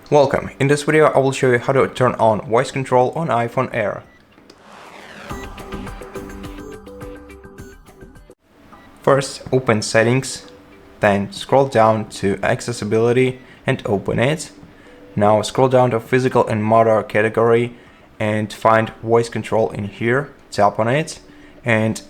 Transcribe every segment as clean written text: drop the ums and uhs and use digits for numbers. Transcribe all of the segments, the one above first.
Welcome. In this video I will show you how to turn on voice control on iPhone Air. First, open Settings, then scroll down to Accessibility and open it. Now scroll down to Physical and Motor category and find voice control in here. Tap on it, and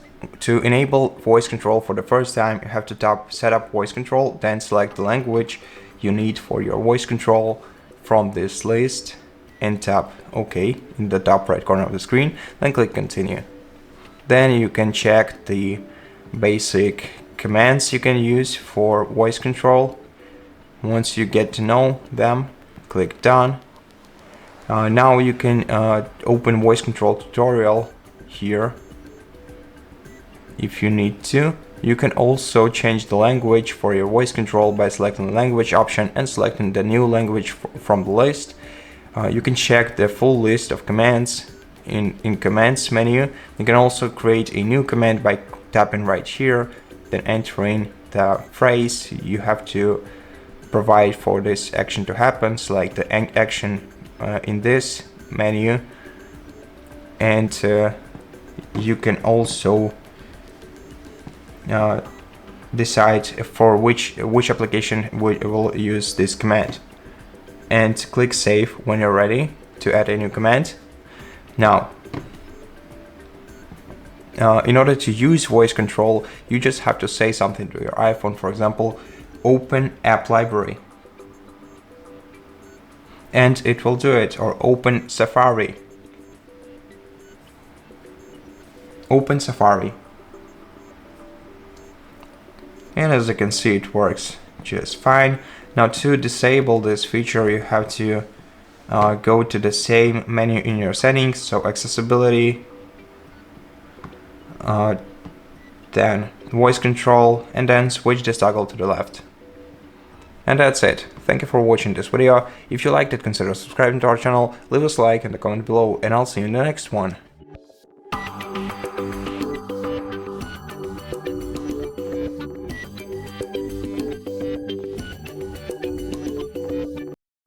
to enable voice control for the first time you have to tap Setup Voice Control, then select the language you need for your voice control from this list and tap OK in the top right corner of the screen, then click Continue. Then you can check the basic commands you can use for voice control. Once you get to know them, click Done. Now you can open voice control tutorial here if you need to. You can also change the language for your voice control by selecting the language option and selecting the new language from the list. You can check the full list of commands in commands menu. You can also create a new command by tapping right here, then entering the phrase you have to provide for this action to happen, select the action in this menu, and you can also decide for which application will use this command, and click Save when you're ready to add a new command. Now, in order to use voice control, you just have to say something to your iPhone. For example, open app library, and it will do it. Or open Safari. Open Safari. And as you can see, it works just fine. Now, to disable this feature, you have to go to the same menu in your settings, so Accessibility, then Voice Control, and then switch this toggle to the left. And that's it. Thank you for watching this video. If you liked it, consider subscribing to our channel, leave us a like and a comment below, and I'll see you in the next one.